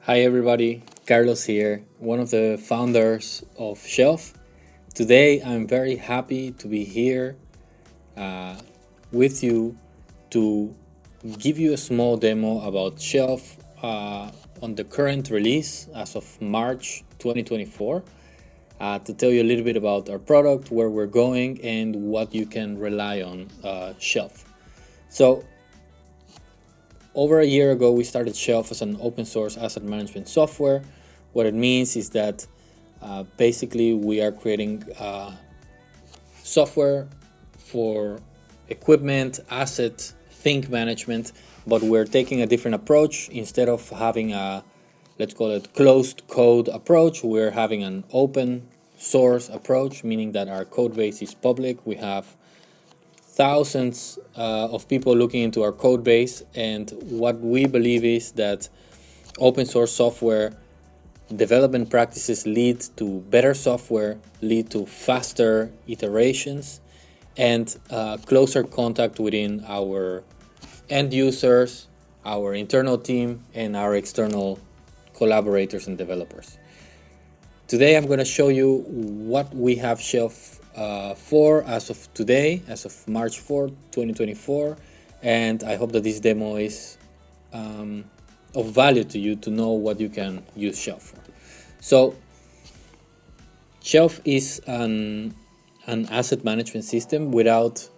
Hi everybody, Carlos here, one of the founders of Shelf. Today I'm very happy to be here with you to give you a small demo about Shelf on the current release as of March 2024, to tell you a little bit about our product, where we're going, and what you can rely on Shelf. So over a year ago, we started Shelf as an open source asset management software. What it means is that basically we are creating software for equipment, asset, think management, but we're taking a different approach. Instead of having a, let's call it, closed code approach, we're having an open source approach, meaning that our code base is public. We have thousands of people looking into our code base, and what we believe is that open source software development practices lead to better software, lead to faster iterations, and closer contact within our end users, our internal team, and our external collaborators and developers. Today I'm going to show you what we have Shelf for as of today, as of March 4th, 2024, and I hope that this demo is of value to you to know what you can use Shelf for. So Shelf is an asset management system without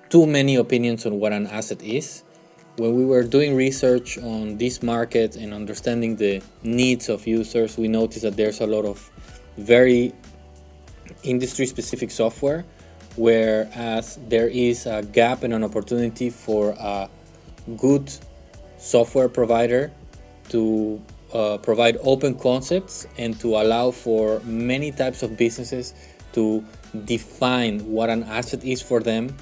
too many opinions on what an asset is. When we were doing research on this market and understanding the needs of users, we noticed that there's a lot of very industry-specific software, whereas there is a gap and an opportunity for a good software provider to provide open concepts and to allow for many types of businesses to define what an asset is for them,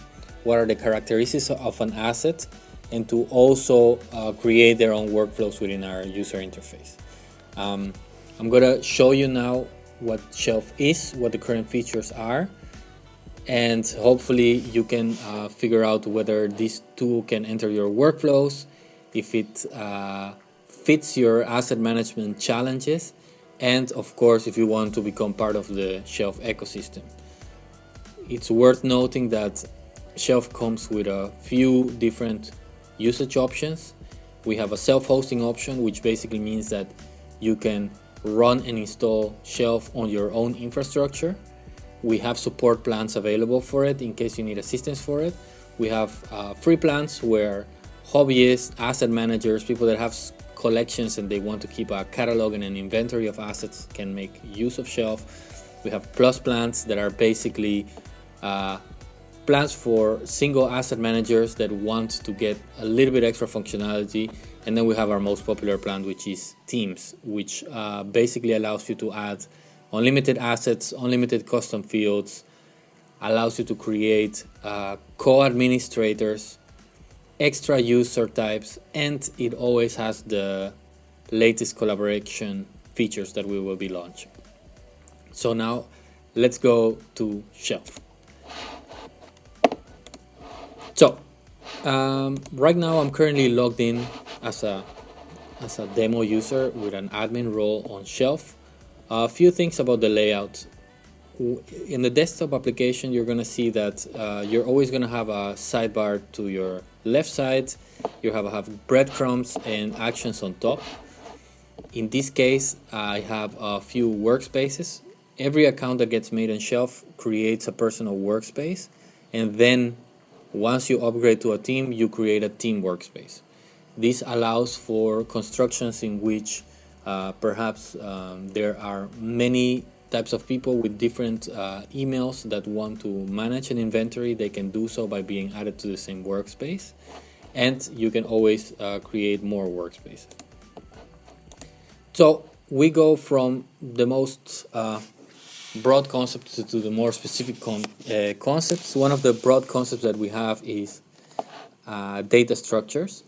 what are the characteristics of an asset, and to also create their own workflows within our user interface. I'm going to show you now what Shelf is, what the current features are, and hopefully you can figure out whether this tool can enter your workflows, if it fits your asset management challenges, and of course if you want to become part of the Shelf ecosystem. It's worth noting that Shelf comes with a few different usage options. We have a self-hosting option, which basically means that you can run and install Shelf on your own infrastructure. We have support plans available for it in case you need assistance for it. We have free plans where hobbyists, asset managers, people that have collections and they want to keep a catalog and an inventory of assets can make use of Shelf. We have plus plans that are basically plans for single asset managers that want to get a little bit extra functionality. And then we have our most popular plan, which is Teams, which basically allows you to add unlimited assets, unlimited custom fields, allows you to create co-administrators, extra user types, and it always has the latest collaboration features that we will be launching. So now let's go to Shelf. So right now I'm currently logged in as a demo user with an admin role on Shelf. A few things about the layout. In the desktop application, you're going to see that you're always going to have a sidebar to your left side. You have breadcrumbs and actions on top. In this case, I have a few workspaces. Every account that gets made on Shelf creates a personal workspace, and then once you upgrade to a team, you create a team workspace. This allows for constructions in which perhaps there are many types of people with different emails that want to manage an inventory. They can do so by being added to the same workspace, and you can always create more workspaces. So we go from the most broad concepts to the more specific concepts. One of the broad concepts that we have is data structures.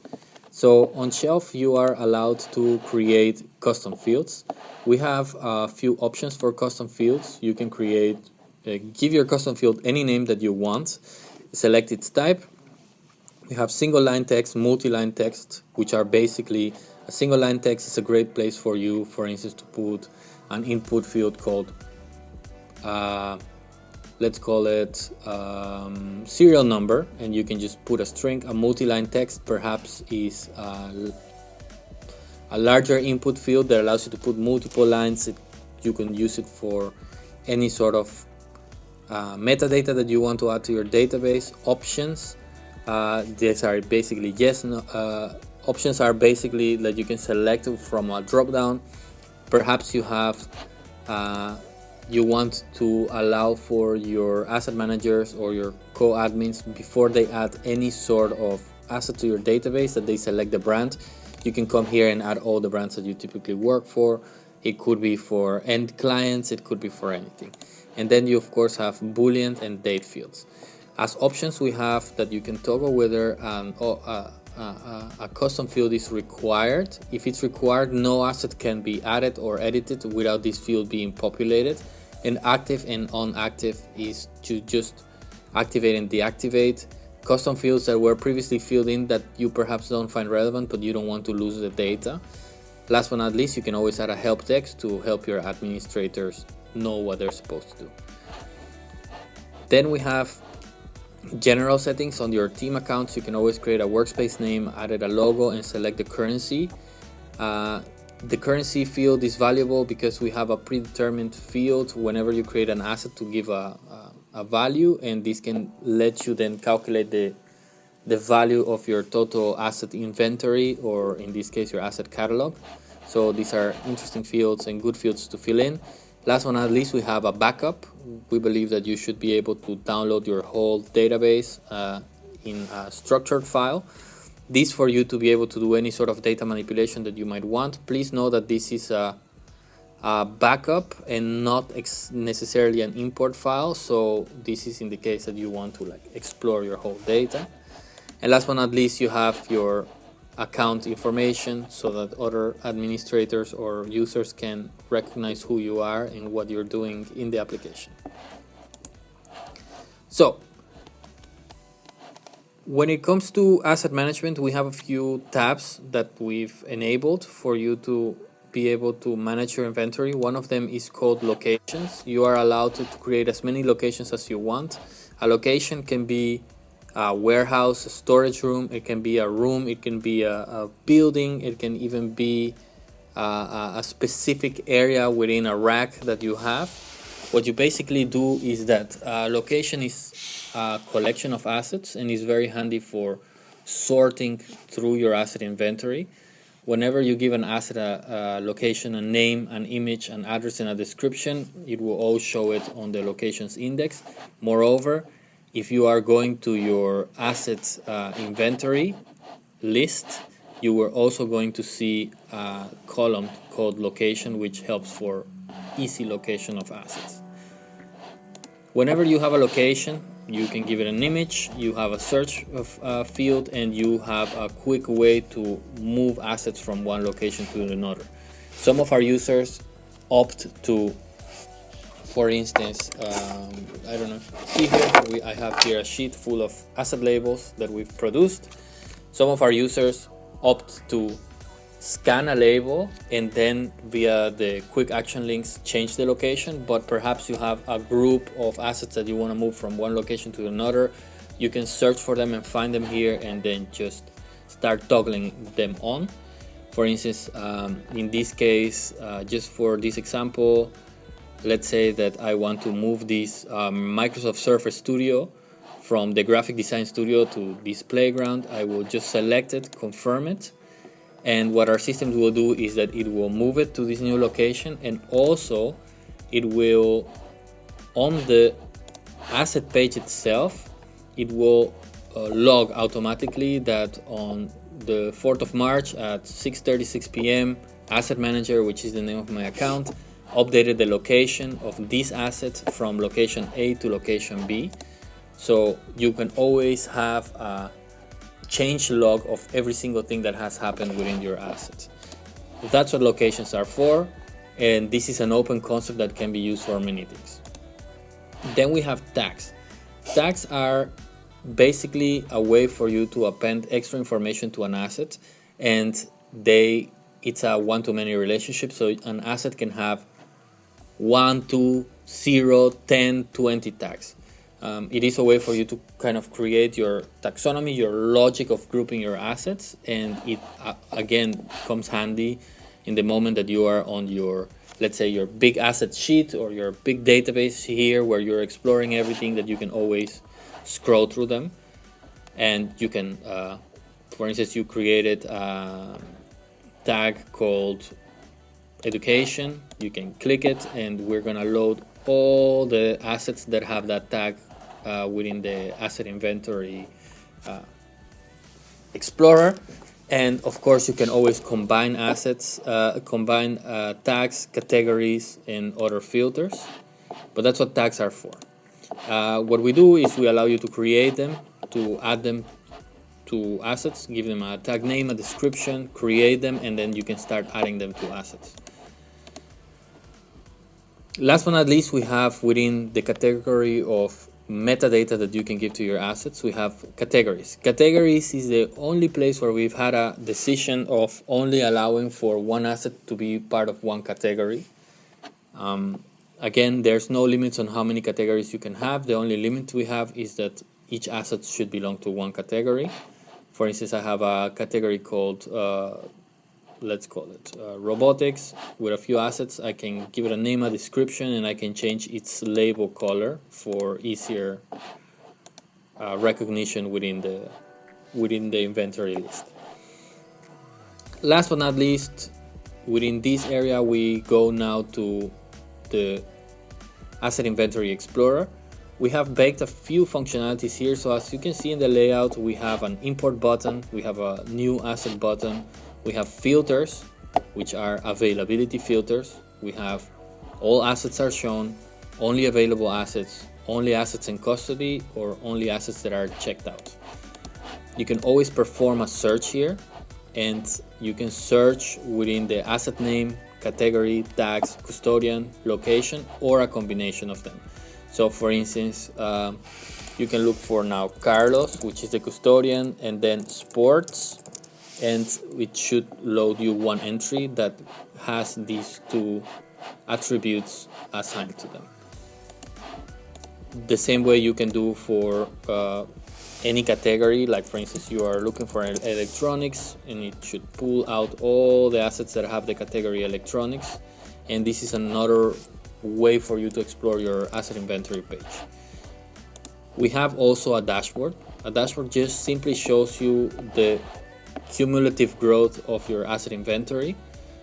So on Shelf, you are allowed to create custom fields. We have a few options for custom fields. You can create, give your custom field any name that you want, select its type. We have single line text, multi-line text, which are basically A single line text is a great place for you, for instance, to put an input field called, let's call it serial number, and you can just put a string. A multi-line text perhaps is a larger input field that allows you to put multiple lines. You can use it for any sort of metadata that you want to add to your database. Options, these are basically yes, no. Options are basically that you can select from a drop down. Perhaps you have you want to allow for your asset managers or your co-admins, before they add any sort of asset to your database, that they select the brand. You can come here and add all the brands that you typically work for. It could be for end clients, it could be for anything. And then you of course have Boolean and date fields. As options, we have that you can toggle whether a custom field is required. If it's required, no asset can be added or edited without this field being populated. And active and inactive is to just activate and deactivate custom fields that were previously filled in that you perhaps don't find relevant, but you don't want to lose the data. Last but not least, you can always add a help text to help your administrators know what they're supposed to do. Then we have general settings. On your team accounts, you can always create a workspace name, add a logo, and select the currency. The currency field is valuable because we have a predetermined field whenever you create an asset to give a value, and this can let you then calculate the value of your total asset inventory, or in this case your asset catalog. So these are interesting fields and good fields to fill in. Last but not least, we have a backup. We believe that you should be able to download your whole database in a structured file. This for you to be able to do any sort of data manipulation that you might want. Please know that this is a backup and not necessarily an import file. So this is in the case that you want to explore your whole data. And last but not least, you have your account information so that other administrators or users can recognize who you are and what you're doing in the application. So when it comes to asset management, we have a few tabs that we've enabled for you to be able to manage your inventory. One of them is called locations. You are allowed to create as many locations as you want. A location can be a warehouse, a storage room, it can be a room, it can be a building, it can even be a specific area within a rack that you have. What you basically do is that location is a collection of assets and is very handy for sorting through your asset inventory. Whenever you give an asset a location, a name, an image, an address, and a description, it will all show it on the locations index. Moreover, if you are going to your assets inventory list, you are also going to see a column called location, which helps for easy location of assets. Whenever you have a location, you can give it an image, you have a search field, and you have a quick way to move assets from one location to another. Some of our users opt to, for instance, I don't know if you see here, I have here a sheet full of asset labels that we've produced. Some of our users opt to scan a label and then via the quick action links change the location, but perhaps you have a group of assets that you want to move from one location to another. You can search for them and find them here and then just start toggling them on. For instance, in this case, just for this example, let's say that I want to move this Microsoft Surface Studio from the graphic design studio to this playground. I will just select it, confirm it, and what our system will do is that it will move it to this new location, and also it will, on the asset page itself, it will log automatically that on the 4th of March at 6:36 p.m. Asset Manager, which is the name of my account, updated the location of this asset from location A to location B. So you can always have a change log of every single thing that has happened within your assets. That's what locations are for, and this is an open concept that can be used for many things. Then we have tags. Tags are basically a way for you to append extra information to an asset, and they it's a one-to-many relationship, so an asset can have 1, 2, 0, 10, 20 tags. It is a way for you to kind of create your taxonomy, your logic of grouping your assets, and it again comes handy in the moment that you are on your, let's say, your big asset sheet or your big database here where you're exploring everything, that you can always scroll through them. And you can, for instance, you created a tag called education. You can click it, and we're gonna load all the assets that have that tag within the asset inventory explorer. And of course, you can always combine assets, combine tags, categories, and other filters. But that's what tags are for. What we do is we allow you to create them, to add them to assets, give them a tag name, a description, create them, and then you can start adding them to assets. Last but not least, we have within the category of metadata that you can give to your assets, we have categories. Categories is the only place where we've had a decision of only allowing for one asset to be part of one category. Again, there's no limits on how many categories you can have. The only limit we have is that each asset should belong to one category. For instance, I have a category called, let's call it robotics, with a few assets. I can give it a name, a description, and I can change its label color for easier recognition within the inventory list. Last but not least, within this area, we go now to the Asset Inventory Explorer. We have baked a few functionalities here. So as you can see in the layout, we have an import button, we have a new asset button, we have filters, which are availability filters. We have all assets are shown, only available assets, only assets in custody, or only assets that are checked out. You can always perform a search here, and you can search within the asset name, category, tags, custodian, location, or a combination of them. So for instance, you can look for now Carlos, which is the custodian, and then sports, and it should load you one entry that has these two attributes assigned to them. The same way you can do for any category, like for instance, you are looking for electronics, and it should pull out all the assets that have the category electronics. And this is another way for you to explore your asset inventory page. We have also a dashboard. A dashboard just simply shows you the cumulative growth of your asset inventory.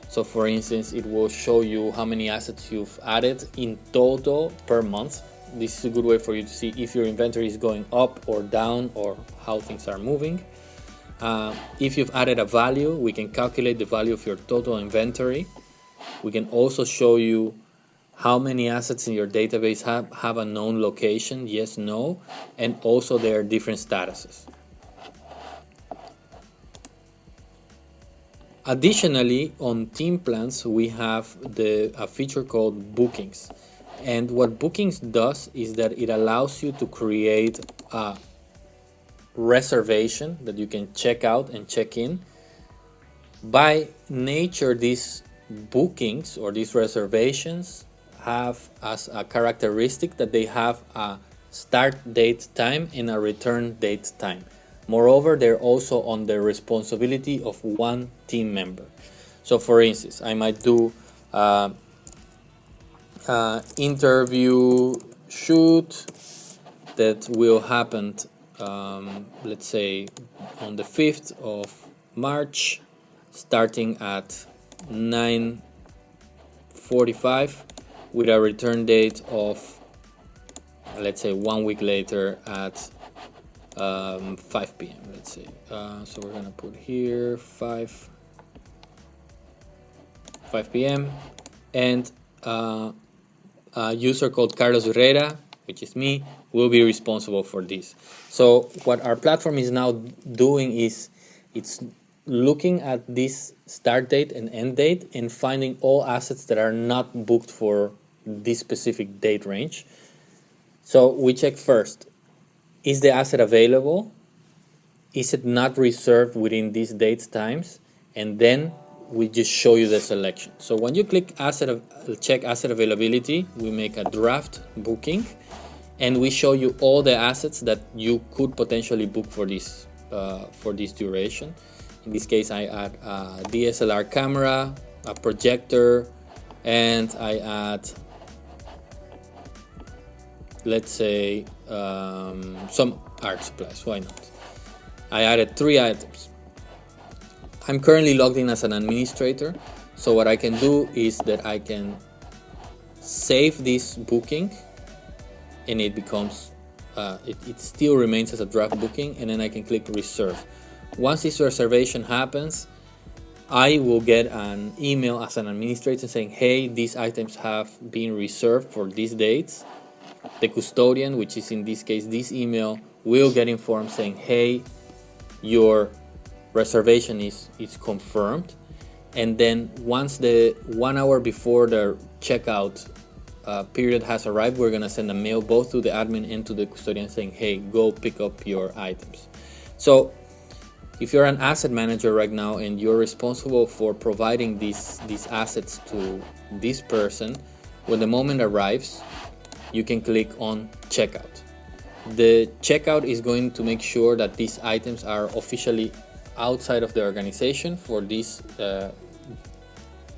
So for instance, it will show you how many assets you've added in total per month. This is a good way for you to see if your inventory is going up or down, or how things are moving. If you've added a value, we can calculate the value of your total inventory. We can also show you how many assets in your database have a known location, yes, no, and also their different statuses. Additionally, on team plans, we have a feature called bookings. And what bookings does is that it allows you to create a reservation that you can check out and check in. By nature, these bookings or these reservations have as a characteristic that they have a start date time and a return date time. Moreover, they're also on the responsibility of one team member. So for instance, I might do interview shoot that will happen, let's say, on the 5th of March, starting at 9:45, with a return date of, let's say, 1 week later at 5 p.m. let's say. So we're gonna put here 5 p.m. and a user called Carlos Herrera, which is me, will be responsible for this. So what our platform is now doing is it's looking at this start date and end date and finding all assets that are not booked for this specific date range. So we check first, is the asset available? Is it not reserved within these dates times? And then we just show you the selection. So when you click check asset availability, we make a draft booking, and we show you all the assets that you could potentially book for this duration. In this case, I add a DSLR camera, a projector, and I add, let's say, some art supplies. Why not? I added 3 items. I'm currently logged in as an administrator, so what I can do is that I can save this booking, and it becomes it still remains as a draft booking, and then I can click reserve. Once this reservation happens, I will get an email as an administrator saying, hey, these items have been reserved for these dates. The custodian, which is in this case this email, will get informed saying, hey, your reservation is confirmed. And then once the 1 hour before the checkout period has arrived, we're gonna send a mail both to the admin and to the custodian saying, hey, go pick up your items. So if you're an asset manager right now and you're responsible for providing these assets to this person, when the moment arrives, you can click on checkout. The checkout is going to make sure that these items are officially outside of the organization for this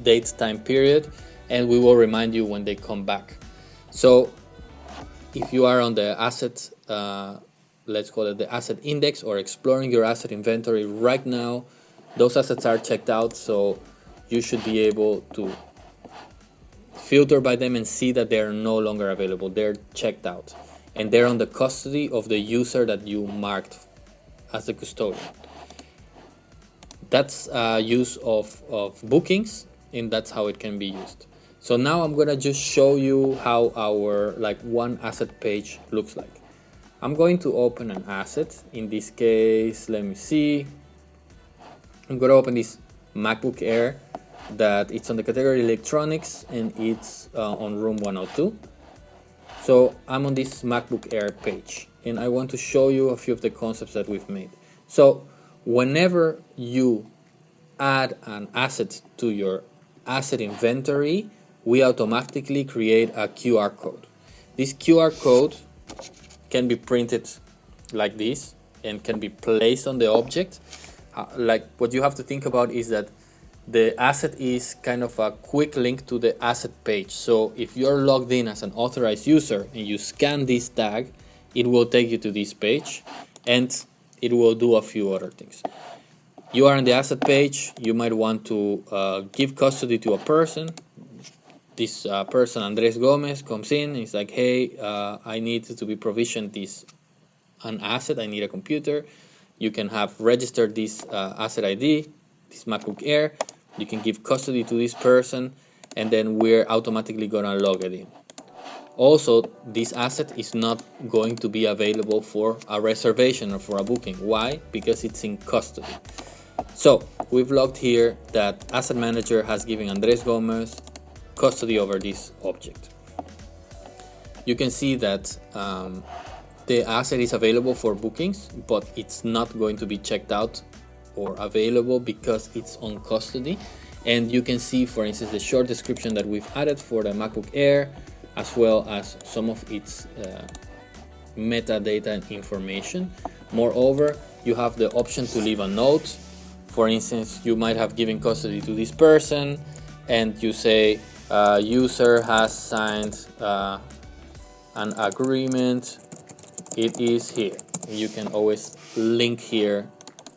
date time period, and we will remind you when they come back. So if you are on the asset, let's call it the asset index, or exploring your asset inventory right now, those assets are checked out, so you should be able to filter by them and see that they're no longer available. They're checked out, and they're on the custody of the user that you marked as the custodian. That's use of bookings, and that's how it can be used. So now I'm gonna just show you how our one asset page looks like. I'm going to open an asset. In this case, let me see. I'm gonna open this MacBook Air that it's on the category electronics, and it's on room 102. So I'm on this MacBook Air page, and I want to show you a few of the concepts that we've made. So whenever you add an asset to your asset inventory, we automatically create a QR code. This QR code can be printed like this and can be placed on the object. What you have to think about is that the asset is kind of a quick link to the asset page. So if you're logged in as an authorized user and you scan this tag, it will take you to this page, and it will do a few other things. You are on the asset page. You might want to give custody to a person. This person, Andres Gomez, comes in and he's like, hey, I need to be provisioned an asset. I need a computer. You can have registered this asset ID, this MacBook Air. You can give custody to this person, and then we're automatically gonna log it in. Also, this asset is not going to be available for a reservation or for a booking. Why? Because it's in custody. So we've logged here that asset manager has given Andres Gomez custody over this object. You can see that the asset is available for bookings, but it's not going to be checked out or available because it's on custody. And you can see, for instance, the short description that we've added for the MacBook Air, as well as some of its metadata and information. Moreover, you have the option to leave a note. For instance, you might have given custody to this person, and you say, user has signed an agreement. It is here. You can always link here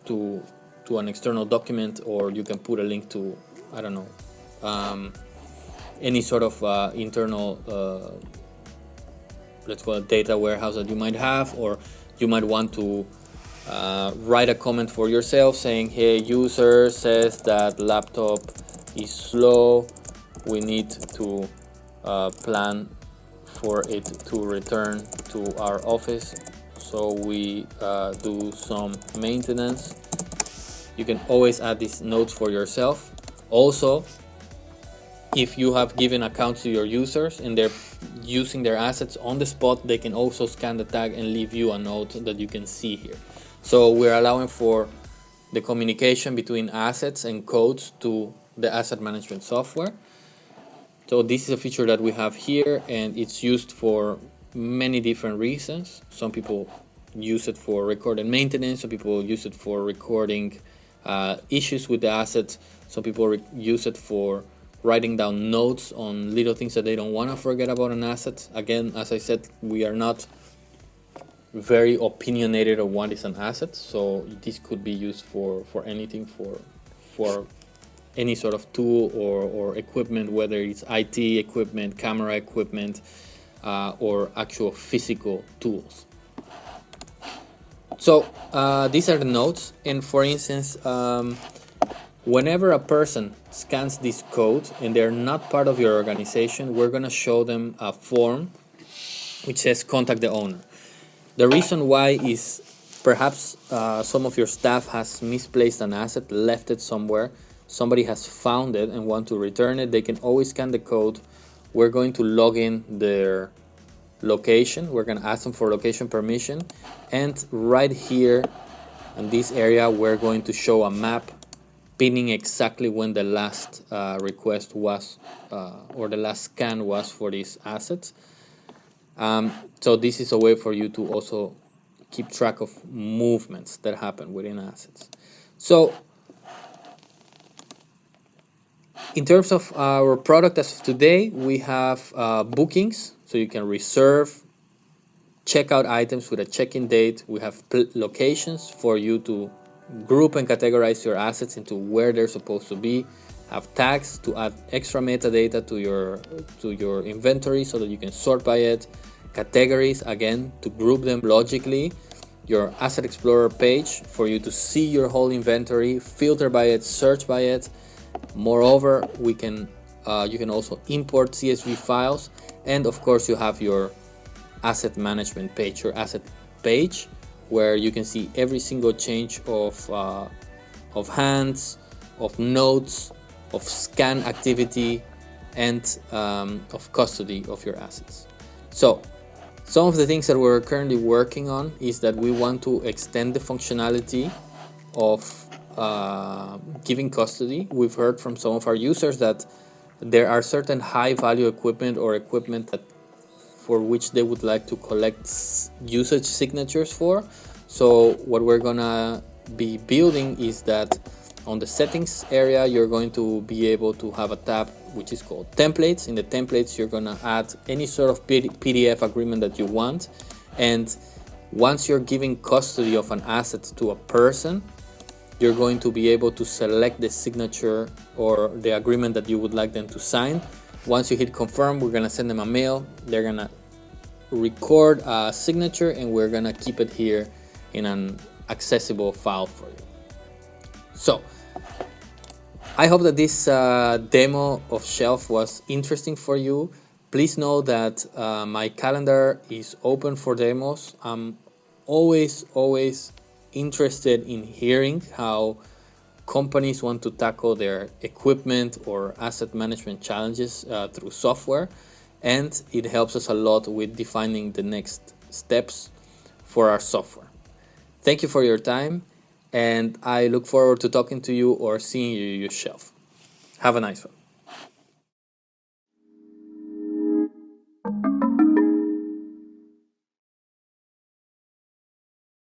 to an external document, or you can put a link to, I don't know, any sort of internal, let's call it data warehouse that you might have, or you might want to write a comment for yourself saying, hey, user says that laptop is slow. We need to plan for it to return to our office, so we do some maintenance. You can always add these notes for yourself. Also, if you have given accounts to your users and they're using their assets on the spot, they can also scan the tag and leave you a note that you can see here. So we're allowing for the communication between assets and codes to the asset management software. So this is a feature that we have here, and it's used for many different reasons. Some people use it for recording maintenance. Some people use it for recording issues with the assets. Some people use it for writing down notes on little things that they don't want to forget about an asset. Again, as I said, we are not very opinionated on what is an asset, so this could be used for anything, for any sort of tool or equipment, whether it's IT equipment, camera equipment, or actual physical tools. So these are the notes, and for instance, whenever a person scans this code and they're not part of your organization, we're going to show them a form which says contact the owner. The reason why is perhaps some of your staff has misplaced an asset, left it somewhere, somebody has found it and want to return it. They can always scan the code. We're going to log in their location. We're going to ask them for location permission, and right here in this area we're going to show a map pinning exactly when the last request was or the last scan was for these assets. So this is a way for you to also keep track of movements that happen within assets. So in terms of our product as of today, we have bookings, so you can reserve, check out items with a check-in date. We have locations for you to group and categorize your assets into where they're supposed to be. Have tags to add extra metadata to your inventory so that you can sort by it. Categories, again, to group them logically. Your Asset Explorer page for you to see your whole inventory, filter by it, search by it. Moreover, you can also import CSV files, and of course you have your asset management page, your asset page, where you can see every single change of hands, of notes, of scan activity, and of custody of your assets. So some of the things that we're currently working on is that we want to extend the functionality of giving custody. We've heard from some of our users that there are certain high value equipment or equipment that for which they would like to collect usage signatures for. So what we're gonna be building is that on the settings area, you're going to be able to have a tab which is called templates. In the templates, you're gonna add any sort of PDF agreement that you want. And once you're giving custody of an asset to a person, you're going to be able to select the signature or the agreement that you would like them to sign. Once you hit confirm, we're gonna send them a mail. They're gonna record a signature, and we're gonna keep it here in an accessible file for you. So I hope that this demo of Shelf was interesting for you. Please know that my calendar is open for demos. I'm always interested in hearing how companies want to tackle their equipment or asset management challenges through software, and it helps us a lot with defining the next steps for our software. Thank you for your time, and I look forward to talking to you or seeing you use Shelf. Have a nice one.